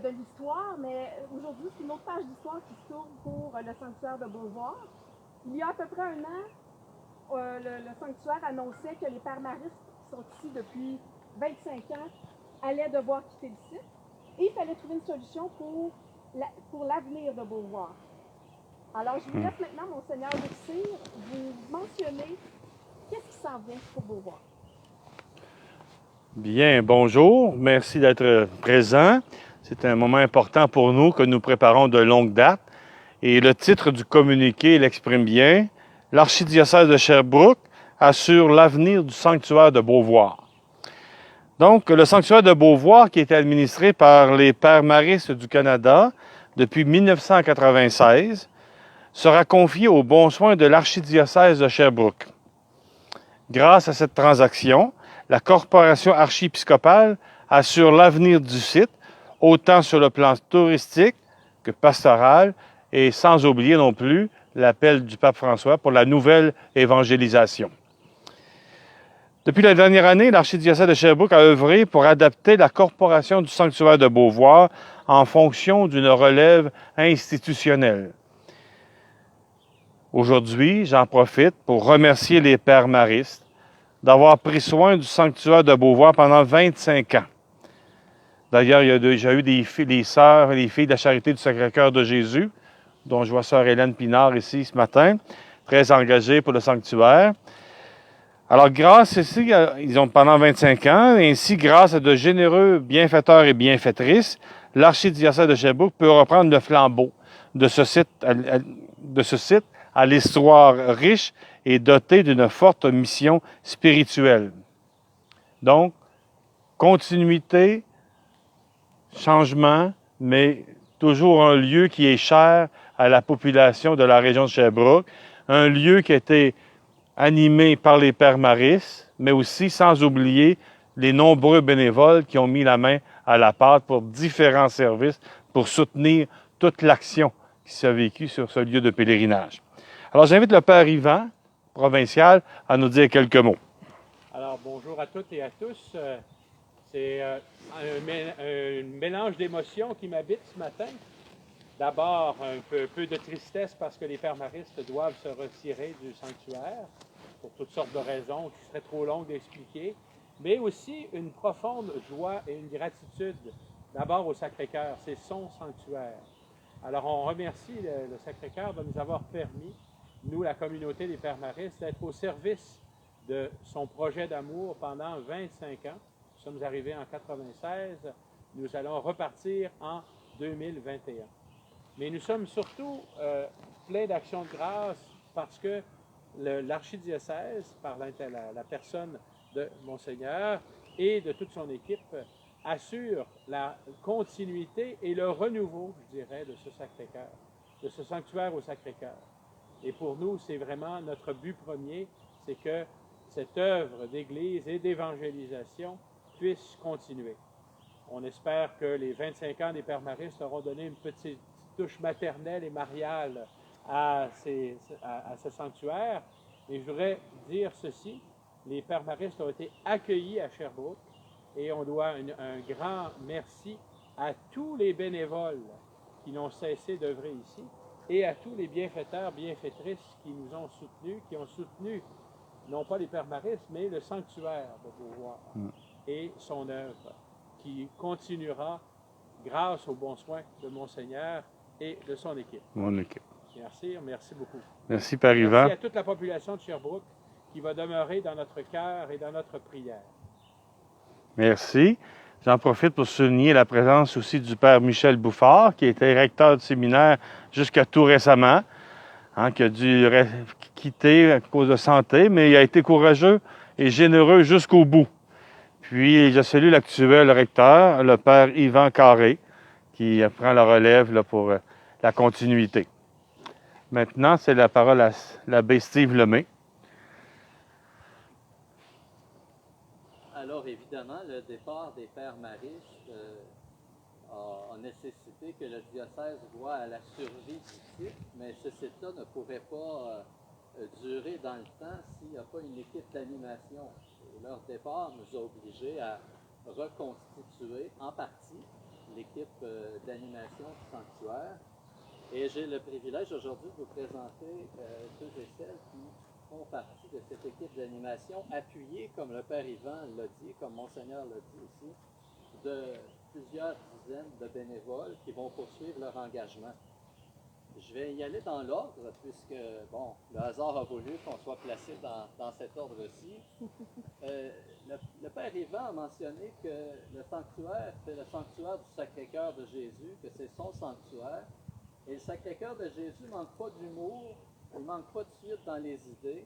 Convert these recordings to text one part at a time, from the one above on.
de l'histoire, mais aujourd'hui, c'est une autre page d'histoire qui se tourne pour le sanctuaire de Beauvoir. Il y a à peu près un an, le sanctuaire annonçait que les pères maristes qui sont ici depuis 25 ans allaient devoir quitter le site. Et il fallait trouver une solution pour l'avenir de Beauvoir. Alors, je vous laisse maintenant, Monseigneur Luxir, vous mentionner qu'est-ce qui s'en vient pour Beauvoir. Bien, bonjour. Merci d'être présent. C'est un moment important pour nous que nous préparons de longue date. Et le titre du communiqué l'exprime bien. L'archidiocèse de Sherbrooke assure l'avenir du sanctuaire de Beauvoir. Donc, le sanctuaire de Beauvoir, qui est administré par les Pères Maristes du Canada depuis 1996, sera confié aux bons soins de l'archidiocèse de Sherbrooke. Grâce à cette transaction, la corporation archiépiscopale assure l'avenir du site, autant sur le plan touristique que pastoral, et sans oublier non plus l'appel du pape François pour la nouvelle évangélisation. Depuis la dernière année, l'archidiocèse de Sherbrooke a œuvré pour adapter la corporation du sanctuaire de Beauvoir en fonction d'une relève institutionnelle. Aujourd'hui, j'en profite pour remercier les pères maristes d'avoir pris soin du sanctuaire de Beauvoir pendant 25 ans. D'ailleurs, il y a déjà eu les sœurs et les filles de la Charité du Sacré-Cœur de Jésus, dont je vois sœur Hélène Pinard ici ce matin, très engagée pour le sanctuaire. Alors, ils ont pendant 25 ans, ainsi, grâce à de généreux bienfaiteurs et bienfaitrices, l'archidiocèse de Sherbrooke peut reprendre le flambeau de ce site à l'histoire riche et doté d'une forte mission spirituelle. Donc, continuité, changement, mais toujours un lieu qui est cher à la population de la région de Sherbrooke, un lieu qui a été animé par les pères maristes, mais aussi sans oublier les nombreux bénévoles qui ont mis la main à la pâte pour différents services, pour soutenir toute l'action qui s'est vécue sur ce lieu de pèlerinage. Alors, j'invite le père Yvan, provincial, à nous dire quelques mots. Alors, bonjour à toutes et à tous. C'est un mélange d'émotions qui m'habite ce matin. D'abord, un peu de tristesse parce que les pères maristes doivent se retirer du sanctuaire pour toutes sortes de raisons qui seraient trop longues d'expliquer, mais aussi une profonde joie et une gratitude d'abord au Sacré-Cœur. C'est son sanctuaire. Alors, on remercie le Sacré-Cœur de nous avoir permis, nous, la communauté des pères maristes, d'être au service de son projet d'amour pendant 25 ans. Nous sommes arrivés en 1996. Nous allons repartir en 2021. Mais nous sommes surtout pleins d'actions de grâce parce que l'archidiocèse, par la personne de Monseigneur et de toute son équipe, assure la continuité et le renouveau, je dirais, de ce Sacré-Cœur, de ce sanctuaire au Sacré-Cœur. Et pour nous, c'est vraiment notre but premier, c'est que cette œuvre d'Église et d'évangélisation puisse continuer. On espère que les 25 ans des Pères Maristes auront donné une petite touche maternelle et mariale à ce sanctuaire. Et je voudrais dire ceci, les Pères Maristes ont été accueillis à Sherbrooke et on doit un grand merci à tous les bénévoles qui n'ont cessé d'œuvrer ici et à tous les bienfaiteurs, bienfaitrices qui nous ont soutenus, qui ont soutenu non pas les Pères Maristes, mais le sanctuaire de Beauvoir et son œuvre, qui continuera grâce aux bons soins de Monseigneur et de son équipe. Mon équipe. Merci beaucoup. Merci, Père Yvan. Merci à toute la population de Sherbrooke qui va demeurer dans notre cœur et dans notre prière. Merci. J'en profite pour souligner la présence aussi du Père Michel Bouffard, qui était recteur du séminaire jusqu'à tout récemment, qui a dû quitter à cause de santé, mais il a été courageux et généreux jusqu'au bout. Puis, je salue l'actuel recteur, le Père Yvan Carré, qui prend la relève là, pour la continuité. Maintenant, c'est la parole à l'abbé Steve Lemay. Alors, évidemment, le départ des pères maristes a nécessité que le diocèse voie à la survie du site, mais ce site-là ne pourrait pas durer dans le temps s'il n'y a pas une équipe d'animation. Et leur départ nous a obligés à reconstituer en partie l'équipe d'animation du sanctuaire. Et j'ai le privilège aujourd'hui de vous présenter ceux et celles qui font partie de cette équipe d'animation, appuyée, comme le Père Yvan l'a dit, comme Monseigneur l'a dit aussi, de plusieurs dizaines de bénévoles qui vont poursuivre leur engagement. Je vais y aller dans l'ordre, puisque, bon, le hasard a voulu qu'on soit placé dans cet ordre-ci. Le Père Yvan a mentionné que le sanctuaire, c'est le sanctuaire du Sacré-Cœur de Jésus, que c'est son sanctuaire. Et le Sacré-Cœur de Jésus ne manque pas d'humour, il ne manque pas de suite dans les idées,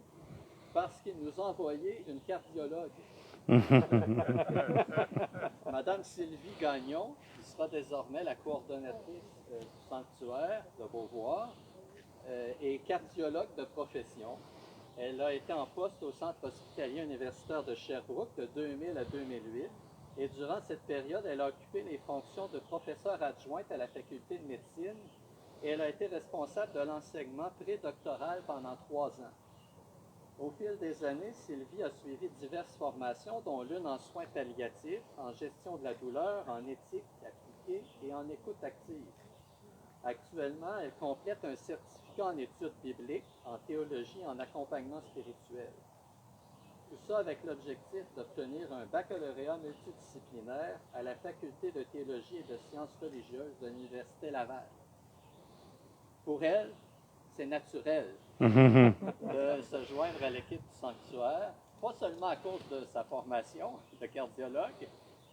parce qu'il nous a envoyé une cardiologue. Madame Sylvie Gagnon, qui sera désormais la coordonnatrice du sanctuaire de Beauvoir, est cardiologue de profession. Elle a été en poste au Centre hospitalier universitaire de Sherbrooke de 2000 à 2008. Et durant cette période, elle a occupé les fonctions de professeure adjointe à la faculté de médecine et elle a été responsable de l'enseignement prédoctoral pendant 3 ans. Au fil des années, Sylvie a suivi diverses formations, dont l'une en soins palliatifs, en gestion de la douleur, en éthique appliquée et en écoute active. Actuellement, elle complète un certificat en études bibliques, en théologie et en accompagnement spirituel. Tout ça avec l'objectif d'obtenir un baccalauréat multidisciplinaire à la Faculté de théologie et de sciences religieuses de l'Université Laval. Pour elle, c'est naturel de se joindre à l'équipe du sanctuaire, pas seulement à cause de sa formation de cardiologue,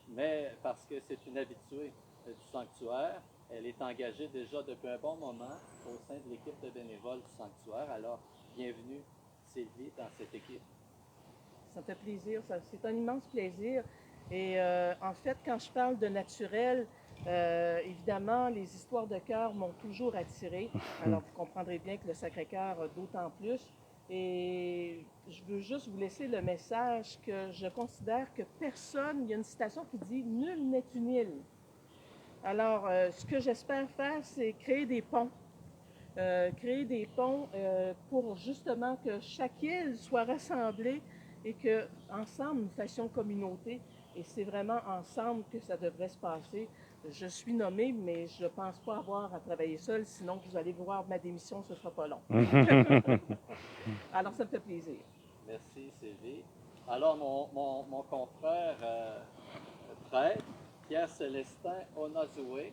mais parce que c'est une habituée du sanctuaire. Elle est engagée déjà depuis un bon moment au sein de l'équipe de bénévoles du sanctuaire. Alors, bienvenue Sylvie dans cette équipe. Ça me fait plaisir, c'est un immense plaisir. Et en fait, quand je parle de naturel, évidemment, les histoires de cœur m'ont toujours attirée. Alors, vous comprendrez bien que le Sacré-Cœur d'autant plus. Et je veux juste vous laisser le message que je considère que personne, il y a une citation qui dit « Nul n'est une île ». Alors, ce que j'espère faire, c'est créer des ponts. Pour justement que chaque île soit rassemblée et qu'ensemble, nous fassions communauté. Et c'est vraiment ensemble que ça devrait se passer. Je suis nommée, mais je ne pense pas avoir à travailler seule, sinon vous allez voir ma démission, ce ne sera pas long. Alors, ça me fait plaisir. Merci, Sylvie. Alors, mon confrère prêtre, Pierre Célestin Onazoué,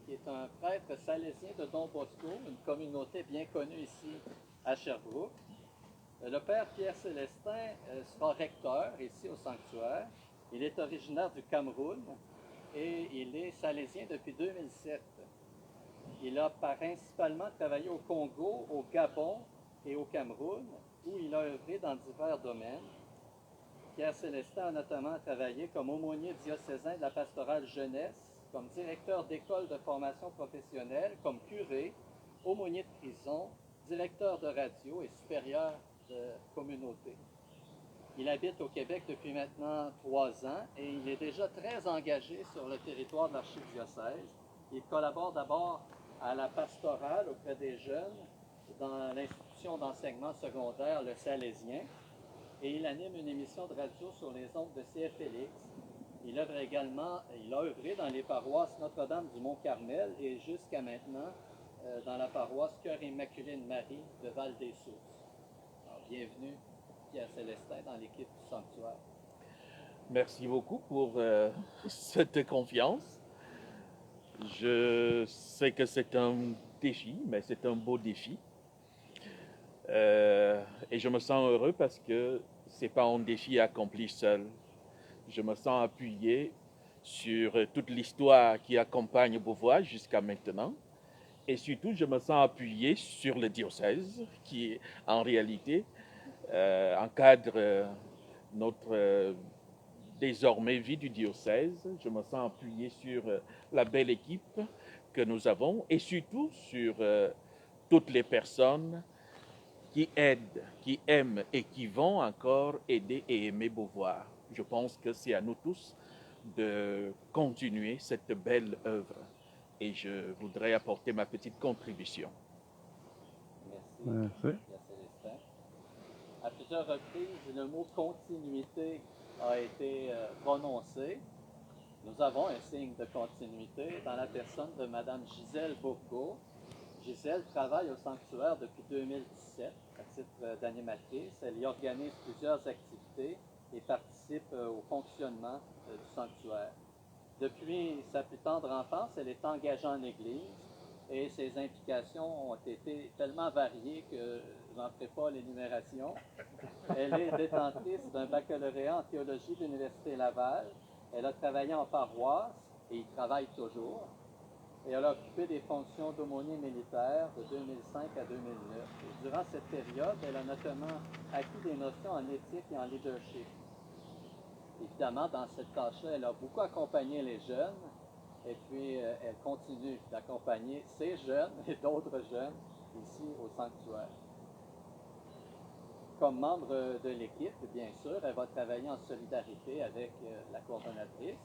qui est un prêtre salésien de Don Bosco, une communauté bien connue ici à Sherbrooke. Le père Pierre Célestin sera recteur ici au sanctuaire. Il est originaire du Cameroun et il est salésien depuis 2007. Il a principalement travaillé au Congo, au Gabon et au Cameroun, où il a œuvré dans divers domaines. Pierre Célestin a notamment travaillé comme aumônier diocésain de la pastorale jeunesse, comme directeur d'école de formation professionnelle, comme curé, aumônier de prison, directeur de radio et supérieur de communauté. Il habite au Québec depuis maintenant 3 ans et il est déjà très engagé sur le territoire de l'archidiocèse. Il collabore d'abord à la pastorale auprès des jeunes dans l'institution d'enseignement secondaire Le Salésien et il anime une émission de radio sur les ondes de CFLX. Il a œuvré dans les paroisses Notre-Dame du Mont-Carmel et jusqu'à maintenant dans la paroisse Cœur Immaculé de Marie de Val-des-Sources. Alors, bienvenue Pierre Célestin dans l'équipe du sanctuaire. Merci beaucoup pour cette confiance. Je sais que c'est un défi, mais c'est un beau défi. Et je me sens heureux parce que ce n'est pas un défi accompli seul. Je me sens appuyé sur toute l'histoire qui accompagne Beauvoir jusqu'à maintenant. Et surtout, je me sens appuyé sur le diocèse qui, en réalité, encadre notre désormais vie du diocèse. Je me sens appuyé sur la belle équipe que nous avons et surtout sur toutes les personnes qui aident, qui aiment et qui vont encore aider et aimer Beauvoir. Je pense que c'est à nous tous de continuer cette belle œuvre et je voudrais apporter ma petite contribution. Merci. Pierre Célestin. À plusieurs reprises, le mot continuité a été prononcé. Nous avons un signe de continuité dans la personne de Mme Gisèle Bourgault. Gisèle travaille au sanctuaire depuis 2017 à titre d'animatrice. Elle y organise plusieurs activités et participe au fonctionnement du sanctuaire. Depuis sa plus tendre enfance, elle est engagée en Église et ses implications ont été tellement variées que je n'en ferai pas l'énumération. Elle est détentrice d'un baccalauréat en théologie de l'Université Laval. Elle a travaillé en paroisse et y travaille toujours. Et elle a occupé des fonctions d'aumônier militaire de 2005 à 2009. Et durant cette période, elle a notamment acquis des notions en éthique et en leadership. Évidemment, dans cette tâche-là, elle a beaucoup accompagné les jeunes et puis elle continue d'accompagner ces jeunes et d'autres jeunes ici au sanctuaire. Comme membre de l'équipe, bien sûr, elle va travailler en solidarité avec la coordonnatrice,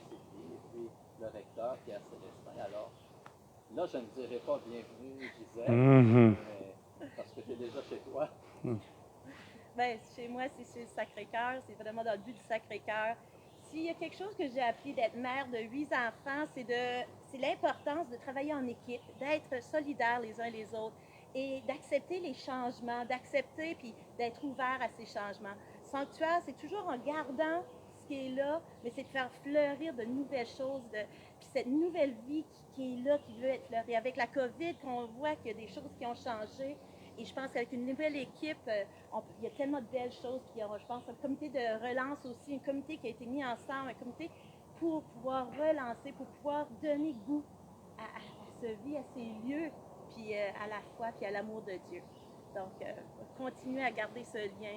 Sylvie, et puis le recteur, Pierre Célestin. Alors, là, je ne dirai pas bienvenue, Gisèle, parce que tu es déjà chez toi. Bien, chez moi, c'est le Sacré-Cœur. C'est vraiment dans le but du Sacré-Cœur. S'il y a quelque chose que j'ai appris d'être mère de 8 enfants, c'est l'importance de travailler en équipe, d'être solidaires les uns les autres et d'accepter les changements, d'accepter puis d'être ouvert à ces changements. Sanctuaire, c'est toujours en gardant ce qui est là, mais c'est de faire fleurir de nouvelles choses, puis cette nouvelle vie qui est là, qui veut être fleurie. Avec la COVID, on voit qu'il y a des choses qui ont changé. Et je pense qu'avec une nouvelle équipe, il y a tellement de belles choses qui ont, je pense, un comité de relance aussi, un comité qui a été mis ensemble, un comité pour pouvoir relancer, pour pouvoir donner goût à ce vie, à ces lieux, puis à la foi, puis à l'amour de Dieu. Donc, continuer à garder ce lien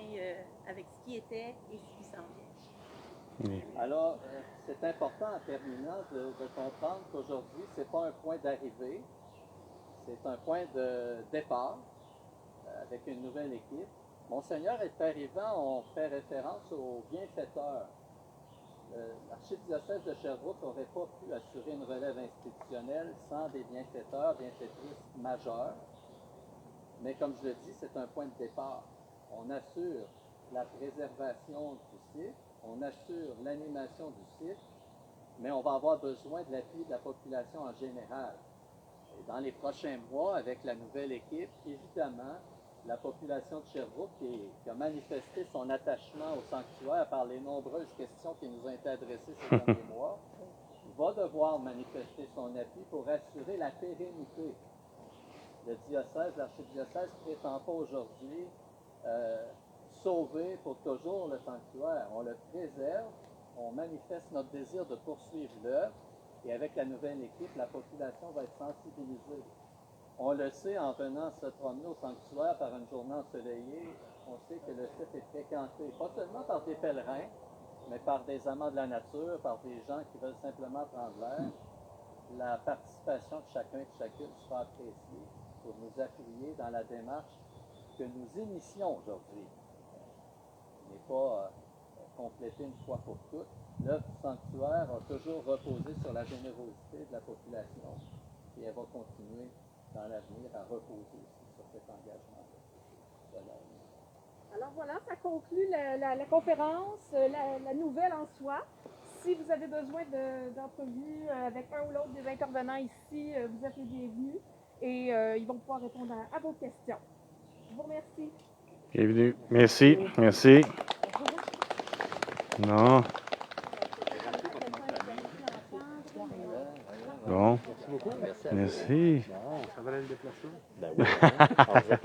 avec ce qui était et ce qui s'en vient. Oui. Alors, c'est important en terminant de comprendre qu'aujourd'hui, ce n'est pas un point d'arrivée, c'est un point de départ avec une nouvelle équipe. Monseigneur est arrivant, on fait référence aux bienfaiteurs. L'archidiocèse de Sherbrooke n'aurait pas pu assurer une relève institutionnelle sans des bienfaiteurs, bienfaitrices majeurs. Mais comme je le dis, c'est un point de départ. On assure la préservation du site, on assure l'animation du site, mais on va avoir besoin de l'appui de la population en général. Et dans les prochains mois, avec la nouvelle équipe, évidemment, la population de Sherbrooke qui a manifesté son attachement au sanctuaire par les nombreuses questions qui nous ont été adressées ces derniers mois, va devoir manifester son appui pour assurer la pérennité. Le diocèse, l'archidiocèse ne prétend pas aujourd'hui sauver pour toujours le sanctuaire. On le préserve, on manifeste notre désir de poursuivre l'œuvre, et avec la nouvelle équipe, la population va être sensibilisée. On le sait en venant se promener au sanctuaire par une journée ensoleillée, on sait que le site est fréquenté, pas seulement par des pèlerins, mais par des amants de la nature, par des gens qui veulent simplement prendre l'air. La participation de chacun et de chacune sera appréciée pour nous appuyer dans la démarche que nous initions aujourd'hui. Il n'est pas complété une fois pour toutes. L'œuvre du sanctuaire a toujours reposé sur la générosité de la population et elle va continuer dans l'avenir à reposer aussi sur cet engagement-là. Alors voilà, ça conclut la conférence, la nouvelle en soi. Si vous avez besoin d'entrevue avec un ou l'autre des intervenants ici, vous êtes les bienvenus et ils vont pouvoir répondre à vos questions. Je vous remercie. Bienvenue. Merci. Merci. Non. Bon. Merci beaucoup. Merci. Ça valait le déplacement. Ben oui, hein.